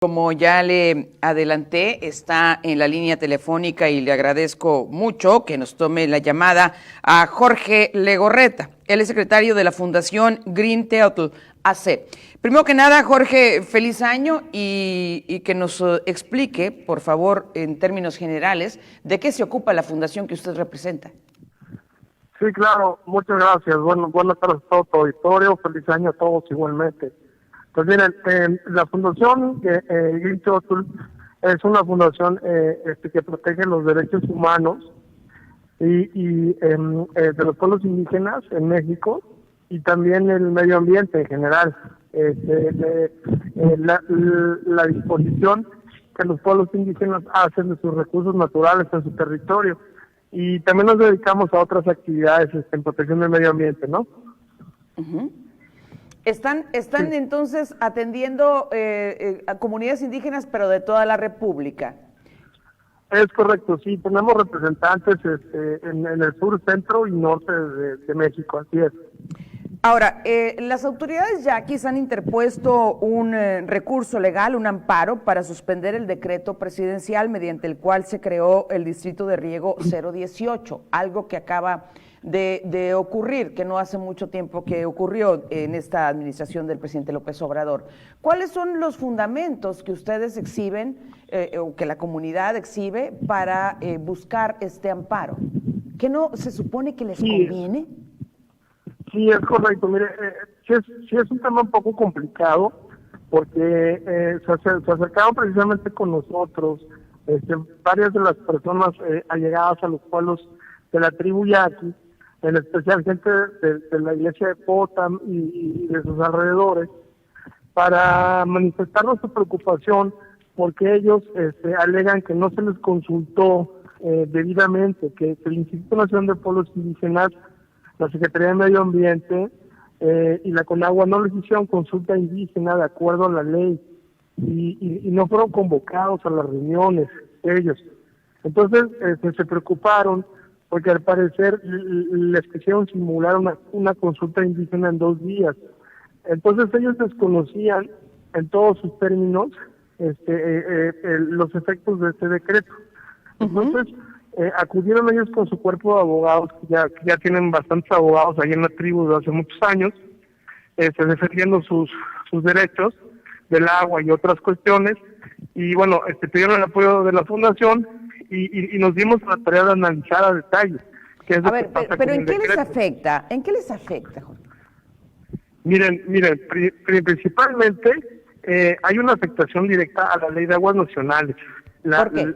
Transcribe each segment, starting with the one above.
Como ya le adelanté, está en la línea telefónica y le agradezco mucho que nos tome la llamada a Jorge Legorreta. Él es secretario de la Fundación Green Teotl AC. Primero que nada, Jorge, feliz año y que nos explique, por favor, en términos generales, de qué se ocupa la fundación que usted representa. Sí, claro, muchas gracias. Buenas tardes a todo tu auditorio, feliz año a todos igualmente. Pues miren, la Fundación Green Teotl es una fundación que protege los derechos humanos y de los pueblos indígenas en México y también el medio ambiente en general. La disposición que los pueblos indígenas hacen de sus recursos naturales en su territorio. Y también nos dedicamos a otras actividades en protección del medio ambiente, ¿no? Uh-huh. Están sí. Entonces atendiendo a comunidades indígenas, pero de toda la República. Es correcto, sí, tenemos representantes en el sur, centro y norte de México, así es. Ahora, las autoridades yaquis han interpuesto un recurso legal, un amparo, para suspender el decreto presidencial mediante el cual se creó el Distrito de Riego 018, algo que acaba de ocurrir, que no hace mucho tiempo que ocurrió en esta administración del presidente López Obrador. ¿Cuáles son los fundamentos que ustedes exhiben o que la comunidad exhibe para buscar este amparo? ¿Qué no se supone que les conviene? Sí, es correcto. Mire, sí es un tema un poco complicado porque se acercaron precisamente con nosotros varias de las personas allegadas a los pueblos de la tribu yaqui, en especial gente de la iglesia de Potam y de sus alrededores, para manifestarnos su preocupación porque ellos alegan que no se les consultó debidamente, que el Instituto Nacional de Pueblos Indígenas, la Secretaría de Medio Ambiente y la CONAGUA no les hicieron consulta indígena de acuerdo a la ley y no fueron convocados a las reuniones ellos. Entonces se preocuparon porque al parecer les quisieron simular una consulta indígena en 2 días. Entonces ellos desconocían en todos sus términos los efectos de este decreto. Entonces acudieron ellos con su cuerpo de abogados, que ya tienen bastantes abogados ahí en la tribu desde hace muchos años, defendiendo sus derechos del agua y otras cuestiones, y bueno, pidieron el apoyo de la fundación y nos dimos la tarea de analizar a detalle qué es lo que pasa pero con ¿en qué el les afecta? ¿En qué les afecta, Jorge? Miren, principalmente hay una afectación directa a la Ley de Aguas Nacionales. ¿Por qué?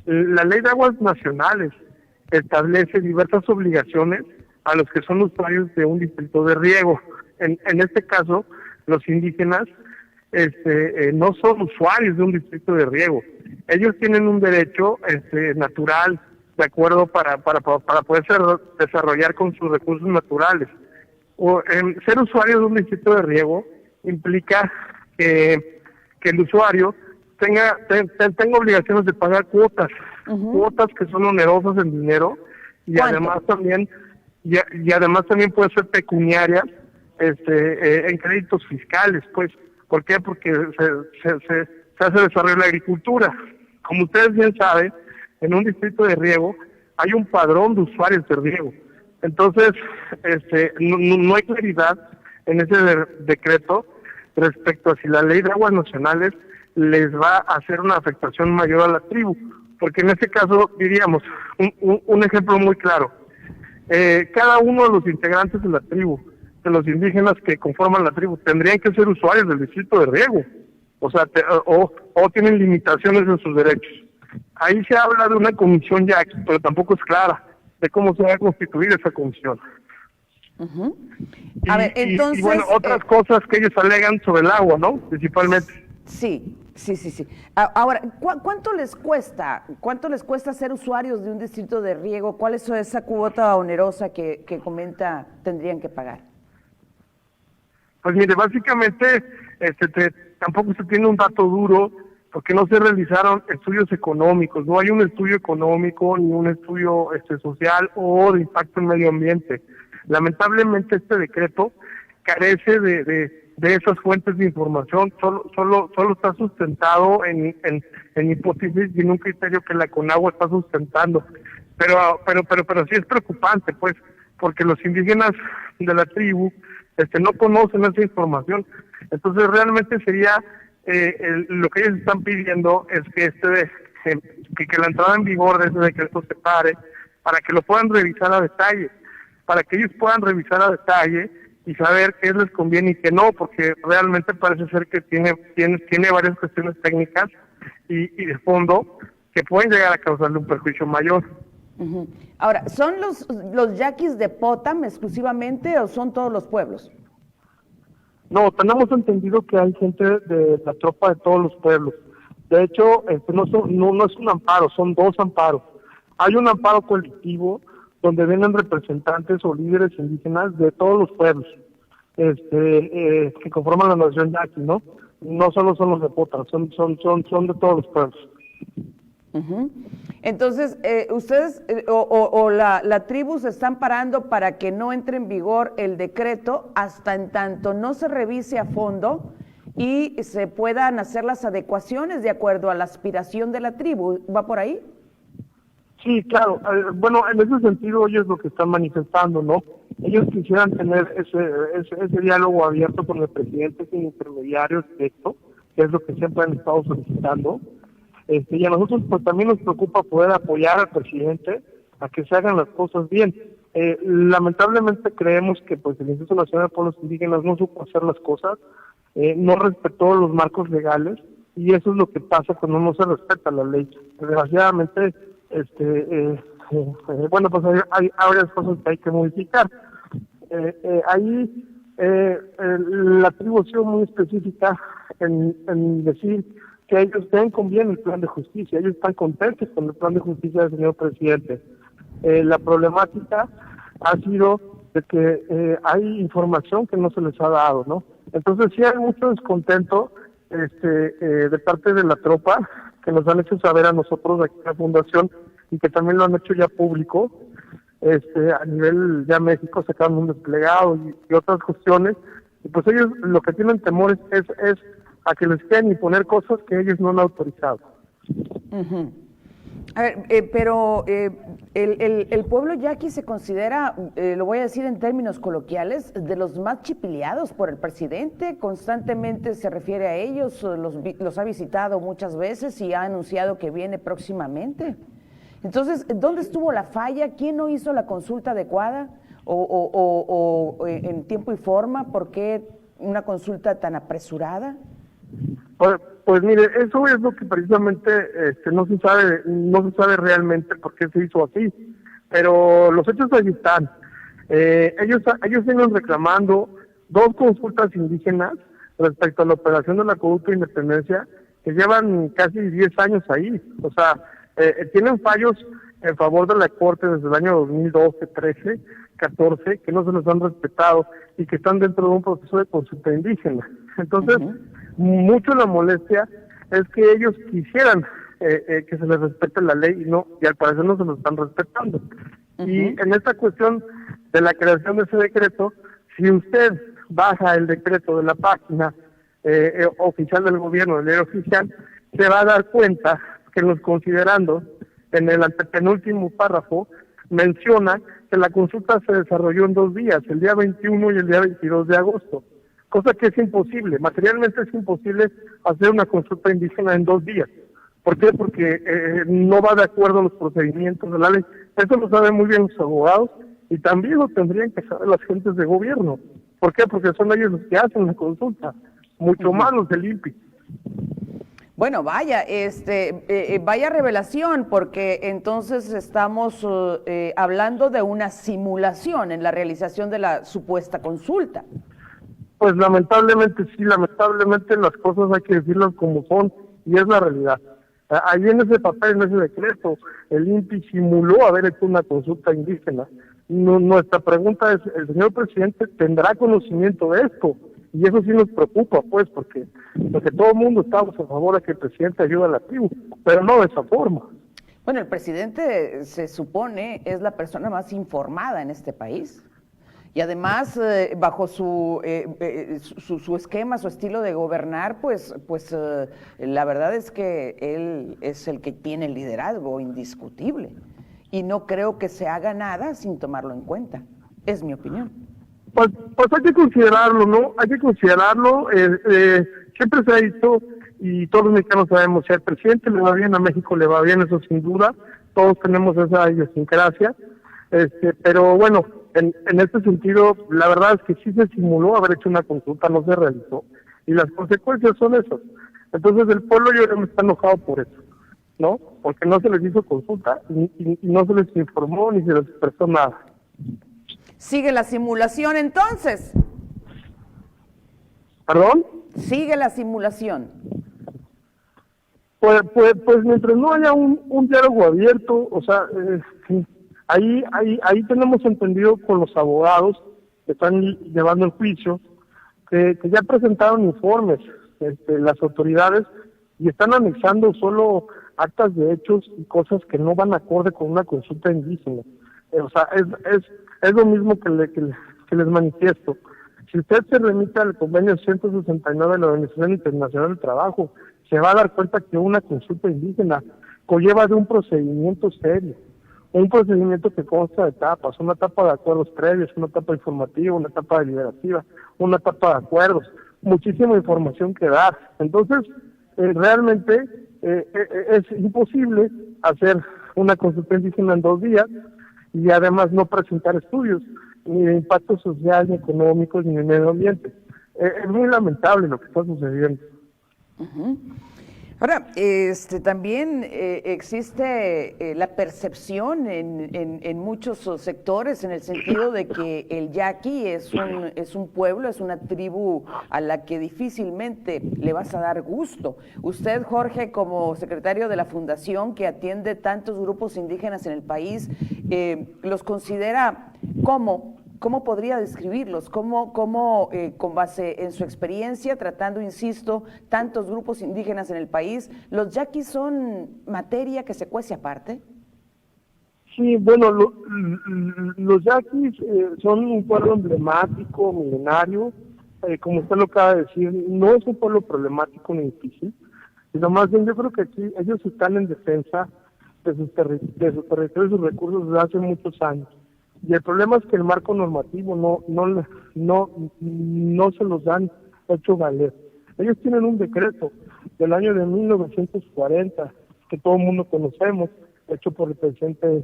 La Ley de Aguas Nacionales establece diversas obligaciones a los que son usuarios de un distrito de riego. En este caso, los indígenas no son usuarios de un distrito de riego. Ellos tienen un derecho natural, de acuerdo, para poder desarrollar con sus recursos naturales. Ser usuario de un distrito de riego implica que el usuario tenga obligaciones de pagar cuotas, cuotas que son onerosas en dinero y además también puede ser pecuniarias en créditos fiscales, pues. ¿Por qué? Porque se hace desarrollo de la agricultura. Como ustedes bien saben, en un distrito de riego hay un padrón de usuarios de riego. Entonces, no hay claridad en ese decreto respecto a si la Ley de Aguas Nacionales les va a hacer una afectación mayor a la tribu, porque en este caso diríamos un ejemplo muy claro. Cada uno de los integrantes de la tribu, de los indígenas que conforman la tribu, tendrían que ser usuarios del distrito de riego, o sea, o tienen limitaciones en sus derechos. Ahí se habla de una comisión yaqui, pero tampoco es clara de cómo se va a constituir esa comisión. A ver, entonces, y bueno, otras cosas que ellos alegan sobre el agua, ¿no? Principalmente. Sí. Ahora, ¿cuánto les cuesta ser usuarios de un distrito de riego? ¿Cuál es esa cuota onerosa que comenta tendrían que pagar? Pues mire, básicamente tampoco se tiene un dato duro porque no se realizaron estudios económicos, no hay un estudio económico ni un estudio social o de impacto en medio ambiente. Lamentablemente este decreto carece de esas fuentes de información, solo está sustentado en hipótesis y en un criterio que la CONAGUA está sustentando. Pero sí es preocupante, pues, porque los indígenas de la tribu no conocen esa información. Entonces realmente sería lo que ellos están pidiendo es que la entrada en vigor de ese decreto se pare para que lo puedan revisar a detalle, para que ellos puedan revisar a detalle y saber qué les conviene y qué no, porque realmente parece ser que tiene varias cuestiones técnicas y de fondo que pueden llegar a causarle un perjuicio mayor. Uh-huh. Ahora, ¿son los yaquis de Potam exclusivamente o son todos los pueblos? No, tenemos entendido que hay gente de la tropa de todos los pueblos. De hecho, no es un amparo, son dos amparos. Hay un amparo colectivo donde vienen representantes o líderes indígenas de todos los pueblos que conforman la nación yaqui, ¿no? No solo son los de Potam, son de todos los pueblos. Uh-huh. Entonces, ustedes la tribu se están parando para que no entre en vigor el decreto hasta en tanto no se revise a fondo y se puedan hacer las adecuaciones de acuerdo a la aspiración de la tribu. ¿Va por ahí? Sí, claro. Bueno, en ese sentido ellos lo que están manifestando, ¿no? Ellos quisieran tener ese diálogo abierto con el presidente sin intermediarios directo, que es lo que siempre han estado solicitando. Y a nosotros pues también nos preocupa poder apoyar al presidente a que se hagan las cosas bien. Lamentablemente creemos que pues el Instituto Nacional de Pueblos Indígenas no supo hacer las cosas, no respetó los marcos legales y eso es lo que pasa cuando no se respeta la ley. Desgraciadamente, bueno, pues hay varias cosas que hay que modificar. La tribu ha sido muy específica en decir que ellos ven con bien el plan de justicia, ellos están contentos con el plan de justicia del señor presidente. La problemática ha sido de que hay información que no se les ha dado, ¿no? Entonces sí hay mucho descontento de parte de la tropa, que nos han hecho saber a nosotros aquí en la fundación y que también lo han hecho ya público. A nivel ya México sacaron un desplegado y otras cuestiones, y pues ellos lo que tienen temor es a que les quieran imponer cosas que ellos no han autorizado. Uh-huh. A ver, pero el pueblo yaqui se considera, lo voy a decir en términos coloquiales, de los más chipileados por el presidente, constantemente se refiere a ellos, los ha visitado muchas veces y ha anunciado que viene próximamente. Entonces, ¿dónde estuvo la falla? ¿Quién no hizo la consulta adecuada o en tiempo y forma? ¿Por qué una consulta tan apresurada? Pues mire, eso es lo que precisamente no se sabe realmente por qué se hizo así, pero los hechos ahí están. Ellos vienen reclamando dos consultas indígenas respecto a la operación del acueducto de Independencia que llevan casi 10 años ahí. O sea, tienen fallos en favor de la Corte desde el año 2012, 13, 14, que no se les han respetado y que están dentro de un proceso de consulta indígena. Entonces, mucho la molestia es que ellos quisieran que se les respete la ley y al parecer no se lo están respetando. Y en esta cuestión de la creación de ese decreto, si usted baja el decreto de la página oficial del gobierno, del diario oficial, se va a dar cuenta que los considerandos, en el antepenúltimo párrafo, menciona que la consulta se desarrolló en 2 días, el día 21 y el día 22 de agosto, cosa que es imposible, materialmente es imposible hacer una consulta indígena en 2 días. ¿Por qué? Porque no va de acuerdo a los procedimientos de la ley. Eso lo saben muy bien los abogados y también lo tendrían que saber las gentes de gobierno. ¿Por qué? Porque son ellos los que hacen la consulta, mucho más los del INPI. Bueno, vaya, vaya revelación, porque entonces estamos hablando de una simulación en la realización de la supuesta consulta. Pues lamentablemente sí, lamentablemente las cosas hay que decirlas como son y es la realidad. Ahí en ese papel, en ese decreto, el INPI simuló haber hecho una consulta indígena. Nuestra pregunta es, ¿el señor presidente tendrá conocimiento de esto? Y eso sí nos preocupa, pues, porque todo el mundo estamos a favor de que el presidente ayude a la tribu, pero no de esa forma. Bueno, el presidente se supone es la persona más informada en este país. Y además, bajo su esquema, su estilo de gobernar, pues la verdad es que él es el que tiene el liderazgo indiscutible. Y no creo que se haga nada sin tomarlo en cuenta. Es mi opinión. Pues hay que considerarlo, ¿no? Hay que considerarlo. Siempre se ha dicho, y todos los mexicanos sabemos, si al presidente le va bien, a México le va bien, eso sin duda. Todos tenemos esa idiosincrasia. Pero bueno, en este sentido, la verdad es que sí se simuló haber hecho una consulta, no se realizó. Y las consecuencias son esas. Entonces el pueblo yo creo que está enojado por eso, ¿no? Porque no se les hizo consulta y no se les informó ni se les expresó nada. ¿Sigue la simulación entonces? ¿Perdón? ¿Sigue la simulación? Pues mientras no haya un diálogo abierto, o sea, sí, ahí tenemos entendido con los abogados que están llevando el juicio, que ya presentaron informes las autoridades y están anexando solo actas de hechos y cosas que no van acorde con una consulta indígena. O sea, es lo mismo que les manifiesto. Si usted se remite al convenio 169 de la Organización Internacional del Trabajo, se va a dar cuenta que una consulta indígena conlleva de un procedimiento serio, un procedimiento que consta de etapas, una etapa de acuerdos previos, una etapa informativa, una etapa deliberativa, una etapa de acuerdos, muchísima información que dar. Entonces, realmente es imposible hacer una consulta indígena en 2 días y además no presentar estudios ni de impacto social, ni económico, ni de medio ambiente. Es muy lamentable lo que está sucediendo. Uh-huh. Ahora, también existe la percepción en muchos sectores en el sentido de que el yaqui es un pueblo, es una tribu a la que difícilmente le vas a dar gusto. Usted, Jorge, como secretario de la fundación que atiende tantos grupos indígenas en el país, ¿los considera ¿Cómo podría describirlos? ¿Cómo con base en su experiencia, tratando, insisto, tantos grupos indígenas en el país, los yaquis son materia que se cuece aparte? Sí, bueno, los yaquis son un pueblo emblemático, milenario. Como usted lo acaba de decir, no es un pueblo problemático ni difícil, sino más bien yo creo que aquí ellos están en defensa de su territorio y sus recursos desde hace muchos años. Y el problema es que el marco normativo no se los han hecho valer. Ellos tienen un decreto del año de 1940, que todo el mundo conocemos, hecho por el presidente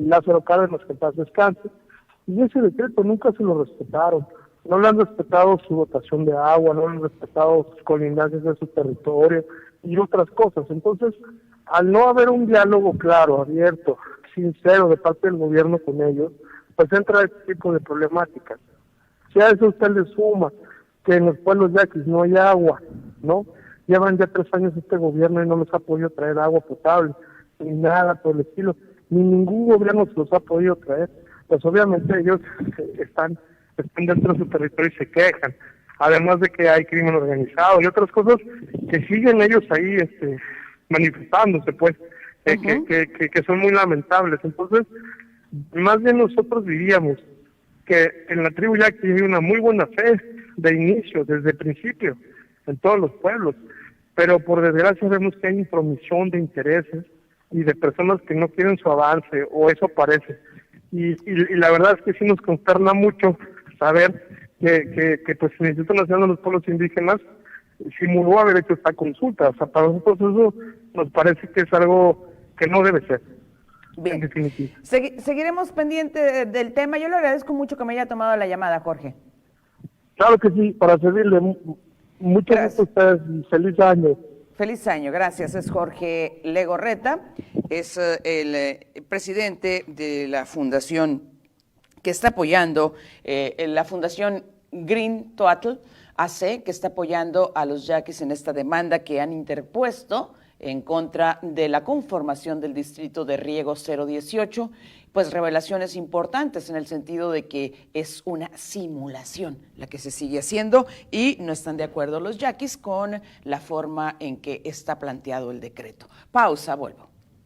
Lázaro Cárdenas, que en paz descanse, y ese decreto nunca se lo respetaron. No le han respetado su dotación de agua, no le han respetado sus colindancias de su territorio y otras cosas. Entonces, al no haber un diálogo claro, abierto, sincero de parte del gobierno con ellos, pues entra este tipo de problemáticas. Si a eso usted le suma que en los pueblos yaquis no hay agua, ¿no? Llevan ya 3 años este gobierno y no les ha podido traer agua potable, ni nada por el estilo, ni ningún gobierno se los ha podido traer. Pues obviamente ellos están dentro de su territorio y se quejan. Además de que hay crimen organizado y otras cosas que siguen ellos ahí manifestándose, pues. Que son muy lamentables. Entonces, más bien nosotros diríamos que en la tribu yaqui hay una muy buena fe de inicio, desde el principio, en todos los pueblos, pero por desgracia vemos que hay intromisión de intereses y de personas que no quieren su avance, o eso parece. Y la verdad es que sí nos consterna mucho saber que pues el Instituto Nacional de los Pueblos Indígenas simuló haber hecho esta consulta. O sea, para nosotros eso nos parece que es algo que no debe ser. Bien. En definitiva. Seguiremos pendiente del tema. Yo le agradezco mucho que me haya tomado la llamada, Jorge. Claro que sí, para servirle. Mucho gusto a ustedes y feliz año. Feliz año, gracias. Es Jorge Legorreta, es el presidente de la fundación que está apoyando, la Fundación Green Toatl AC, que está apoyando a los yaquis en esta demanda que han interpuesto en contra de la conformación del distrito de riego 018, pues revelaciones importantes en el sentido de que es una simulación la que se sigue haciendo y no están de acuerdo los yaquis con la forma en que está planteado el decreto. Pausa, vuelvo.